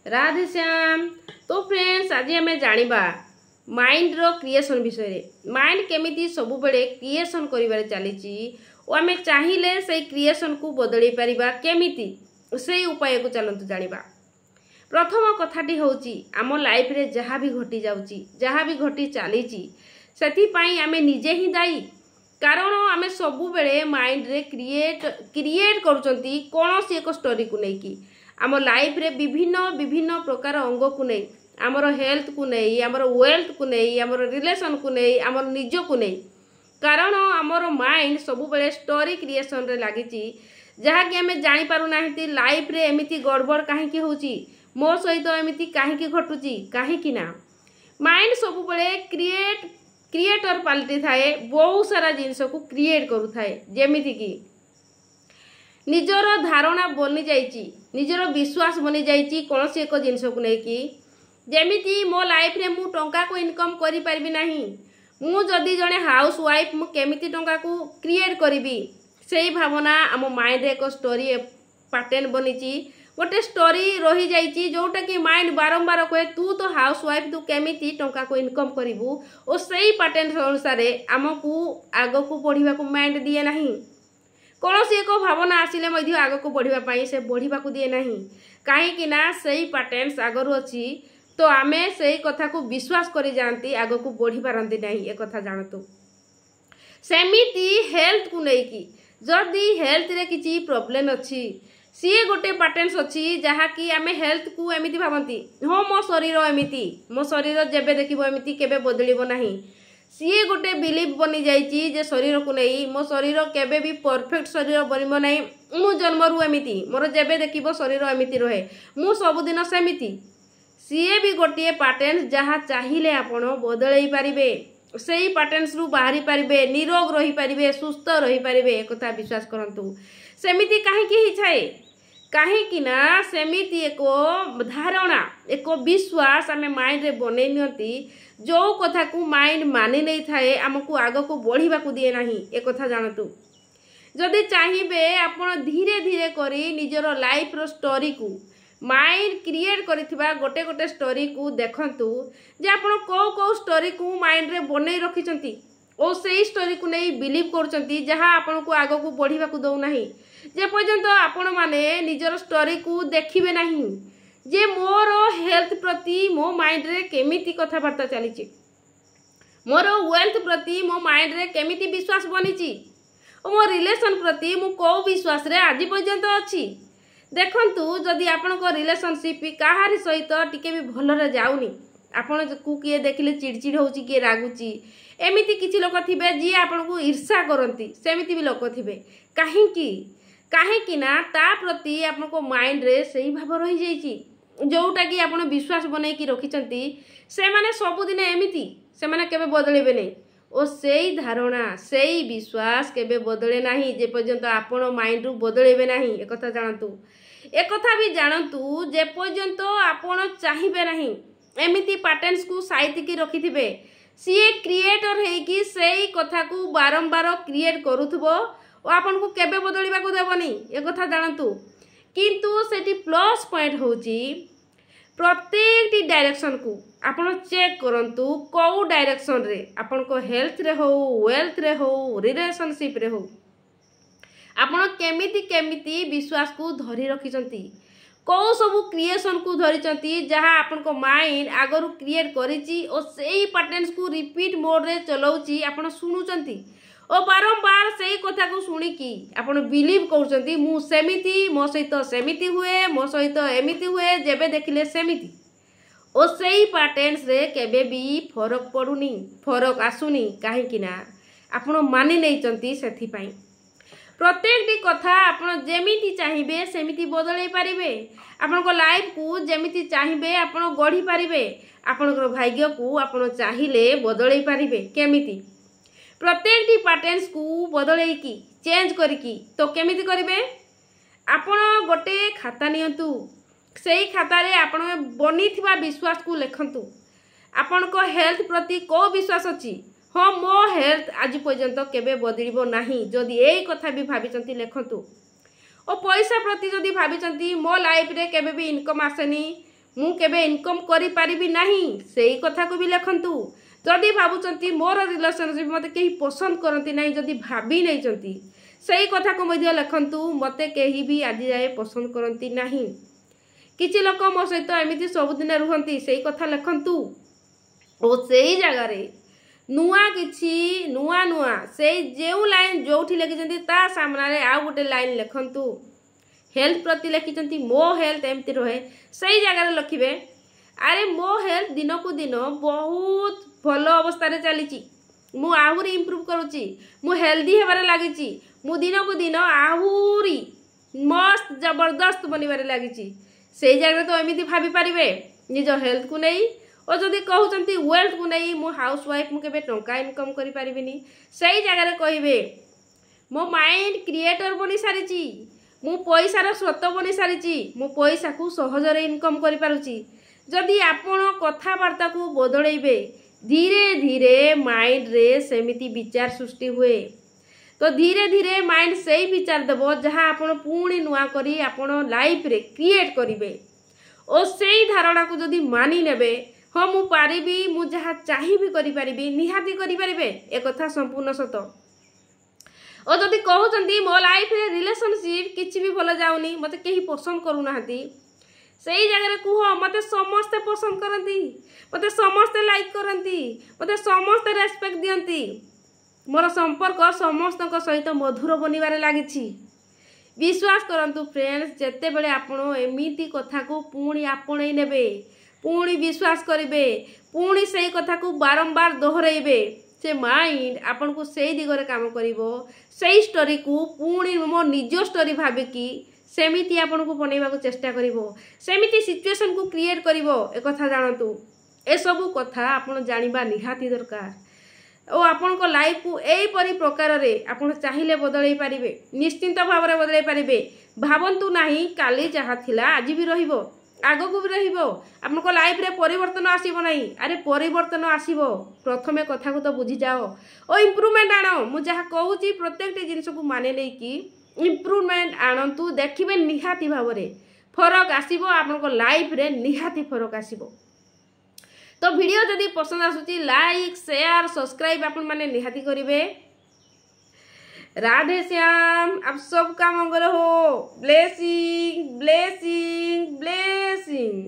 राधे श्याम। तो फ्रेंड्स आज आम जानिबा माइंड रो क्रिएशन विषय। माइंड केमिति सब बेले क्रिएशन करिबार चलीची और आम चाहिए से क्रिएशन को बदल पारिबा केमिति से उपाय को चलतु जानिबा। प्रथम कथाटी होची आम लाइफ रे जहाँ भी घटी जाउची जहाँ भी घटी चलीची सेथिपाई आमे निजे ही दायी। कारण आमे सबु बेले माइंड रे क्रिएट करूचंती कोनोसी एक स्टोरी को लेकी आम लाइफ रे विभिन्न प्रकार अंग को नहीं आमर हेल्थ को नहीं आमर वेल्थ को नहीं आमर रिलेशन को नहीं आमर निज को नहीं। कारण आमर माइंड सबु बेले स्टोरी क्रिएशन रे लागिची जहाँ कि आमे जानि पारु नाहिती लाइफ रे एमिति गड़बड़ काहेकि होची मो सहित एमिति काहेकि घटुची काहेकि ना माइंड सबु बेले क्रिएटर पलटि थाए बहुत सारा जिनस को क्रिएट करू थाए। जेमिति कि निजर धारणा बनी जाइची निजर विश्वास बनी जाइची कौनसी एक जिनस को लेकी जेमिति मो लाइफ रे मु टंका को इनकम करि परबी नाही मु जदी जने हाउस वाइफ मु केमिति टंका को क्रिएट करिवि सेही भावना आम माइंड रे एक स्टोरी पैटर्न बनीची गोटे स्टोरी रही जाइची जोटा कि माइंड बारंबार कहे तू तो हाउस वाइफ तू केमिति टंका को इनकम करिवु और सेही पैटर्न अनुसार आमको आग को बढ़िबा को माइंड दिए नाही। कौनसी एक भावना आसिले मध्य आग को बढ़िबा से बढ़िबा को दिए नाही कहीं ना सही पैटर्न्स आगरू अच्छी तो आमे सही कथा को विश्वास करी जानती आग को बढ़ी पारती नहीं एक कथा जानतु। सेमिति हेल्थ को लेकी जदि हेल्थ रे किसी प्रॉब्लम अच्छी सी गोटे पैटर्न्स अच्छी जहाँ कि आमे हेल्थ को एमिति भावती हाँ मो शरीर एमिति मो शरीर जेबे देखिबो एमिति केबे बदलिबो नाही सी गोटे बिलीव बनी जाइए जे शरीर को नहीं मो शरीर केबे भी परफेक्ट शरीर बनब ना मु जन्मरू एमिति मोर जेबे देखिबो शरीर एमिति रहे मु सबुदिन सेमिति सी भी गोटे पैटर्न जहाँ चाहिए आपण बदल पारिबे सेही पैटर्न्स रु बाहरी पारिबे निरोग रही पारिबे सुस्थ रही पारिबे एक कथा विश्वास करंतु। सेमिति काहेकि ही छाए काहेकि ना सेमिति एक धारणा एक विश्वास आमे माइंड रे बनै नियंती जो कथा को माइंड मानि नहीं थाए आमको आग को बढ़िबा को दिए नाही एक कथा जानतु। जदि चाहिए आपण धीरे धीरे करी निजर लाइफ रो स्टोरी को माइंड क्रिएट करिथिबा गोटे गोटे स्टोरी को देखंतु जे आपण को स्टोरी को माइंड रे बनै रखिचंती और सेही स्टोरी को नहीं बिलीव करचंती जहाँ आपण को आग को बढ़िबा को दउ नाही जे पर्यंत आपण माने निजर स्टोरी को देखिबे नाही जे मोर हेल्थ प्रति मो माइंड रे केमिति कथाबार्ता चलीची मोर वेल्थ प्रति मो माइंड रे केमिति विश्वास बनीची और मो रिलेशन प्रति मु को विश्वास रे आज पर्यंत अच्छी। देखंतु जदि आपण को रिलेशनशिप काहारी सहित टिके भी भलरे जाउनी आपण को किए देखिले चिड़चिड़ होची किए रागुची एमिति किछि लोक थिबे जी आपण को ईर्ष्या करंती सेमिति भी लोक थिबे काहेकि ना ता प्रति आपण को माइंड रे सही भाव रही जाइची जोटा कि आपण विश्वास बनै कि रखिचंती से माने सबुदिन एमिति से माने केबे बदलिबे नै और सेही धारणा सेही विश्वास केबे बदले नाही जे पर्यंत आपण माइंड रु बदलिबे नाही एक कथा जानतु। एक कथा भी जानतु जे पर्यंत आपण चाहिबे नाही एमिति पैटर्न्स को साइति की रखिथिबे सी क्रिएटर है कि सेही कथा को बारंबार क्रिएट करूथबो और आपण को केबे बदलिबा को देबनी एक कथा जानतु। किंतु सेठी प्लस पॉइंट होची प्रत्येक डायरेक्शन को आपण चेक करंतु को डायरेक्शन रे आपण को हेल्थ रे हो वेल्थ रे हो रिलेशनशिप रे हो आपण केमिति विश्वास को धरी रखिचंती को सब क्रिएशन को धरिचंती जहाँ आपण को माइंड आगरू क्रिएट करिची और सेही पैटर्न्स को रिपीट मोड रे चलाउची आपण सुनुचंती और बारंबार सेही कथा को सुनिकी आपण बिलीव करचंती मु सेमिति मो सहित सेमिति हुए मो सहित एमिति हुए जेबे देखिले सेमिति और सेही पैटर्न्स रे केबे भी फरक पड़ुनी फरक आसुनी काहेकि ना आपण मानि नैचंती सेथि पई प्रत्येकटी कथा आपण जेमिति चाहिए सेमिति बदलै पारिबे आपण को लाइफ को जेमिति चाहिए आपण गढ़ी पारिबे आपण भाग्य को आपण चाहिए बदलै पारिबे केमिति प्रत्येकटी पैटर्न्स को बदलै की चेंज करिकी तो केमिति करिवे आपण गोटे खाता नियंतु सेही खाता रे आपण बनीथिबा विश्वास को लेखंतु आपण को हेल्थ प्रति को विश्वास अछि हाँ मो हेल्थ आज पर्यंत केबे बदलिबो नाही जदि एई कथा भी भाबिचंती लेखंतु और पैसा प्रति जदि भाबिचंती मो लाइफ रे केबे भी इनकम आसेनी मु केबे इनकम करि पारिबि नाही सेही कथा को भी लिखंतु। जदि भाबुचंती मोर रिलेशनशिप मते केही पसंद करंती नाही जदि भाबी नै चंती सेही कथा को मध्य लिखंतु मते केही भी आज जाए पसंद करंती नाही। किछि लोक मो सहित एमिति सब दिन रुहंती सेही कथा लिखंतु। ओ सेही जगह रे नुआ किछि नुआ नुआ सेही जेउ लाइन जोठी लिखिचंती ता सामना रे आ गोटे लाइन लिखंतु। हेल्थ प्रति लिखिचंती मो हेल्थ एमती रहे सही जगह लिखिबे अरे मो हेल्थ दिन को दिन बहुत भल अवस्था रे चली मु आहुरी इम्प्रूव करूची मु हेल्दी हेबारे लागिची मु दिन को दिन आहुरी मस्त जबरदस्त बनिबारे लागिची सही जगह तो एमिति भाबी पारिबे निज हेल्थ को नहीं। और जदि कहउचंती वेल्थ को नहीं मु हाउस वाइफ मु केबे टंका इनकम करि पारिबिनी सही जगह रे कहिबे मो माइंड क्रिएटर बनी सारिची मु पैसार स्रोत बनी सारिची मु पैसा को सहज रे इनकम करि पारुची। जदि आपण कथाबार्ता को बदलैबे धीरे धीरे माइंड रे सेमिति विचार सृष्टि हुए तो धीरे धीरे माइंड सही विचार देव जहाँ आपण पुणी नुआ करी आपण लाइफ रे क्रिएट करिवे और सही धारणा को जदि मानि नेबे हाँ मु पारिबी मु जहाँ चाहिए करि पारिबी निहाती करि पारिबे ए कथा संपूर्ण सत। और जदि कहउचंती मो लाइफ रे रिलेशनशिप किछि भी भल जाउनी मते केही पसंद करू नाहंती सही जगह कुह मते समस्ते पसंद करती मते समस्ते लाइक करती मते समस्ते रेस्पेक्ट दियंती मोर संपर्क समस्त सहित मधुर बनिबारे लागिछि। विश्वास करंतु फ्रेंड्स जेते बेले आपण एमिति कथा को पुणी आपणै नेबे पुणी विश्वास करिवे पुणी सही कथा को बारंबार दोहराइबे से माइंड आपन को सही दिगरे काम करिवो सही स्टोरी को पुणी मो निज स्टोरी भाबिकी सेमिति आपन को बनेबाको चेष्टा करिवो सेमिति सिचुएशन को क्रिएट करिवो ए कथा जानतु। ए सब कथा आपन जानिबा निहाती दरकार और आपन को लाइफ को एई परि प्रकार रे आपन चाहिले बदलै पारिबे निश्चिंत भाव रे बदलै पारिबे। भाबंतु नाही काली जहा थिला आज भी रहिबो आगो को भी रहिबो आपन को लाइफ रे परिवर्तन आसीबो नाही अरे परिवर्तन आसीबो प्रथमे कथा को तो बुझी जाओ और इम्प्रूवमेंट आनो मु जहा कहूची प्रत्येक जिनिस को माने नै कि इम्प्रूवमेंट आणंतु देखिबे निहाती भाव रे फरक आसीबो आपन को लाइफ रे निहाती फरक आसीबो। तो वीडियो जदि पसंद आसुची लाइक शेयर सब्सक्राइब आपन माने निहाती करिवे। राधे श्याम आप सबका मंगल हो। Blessing blessing blessing.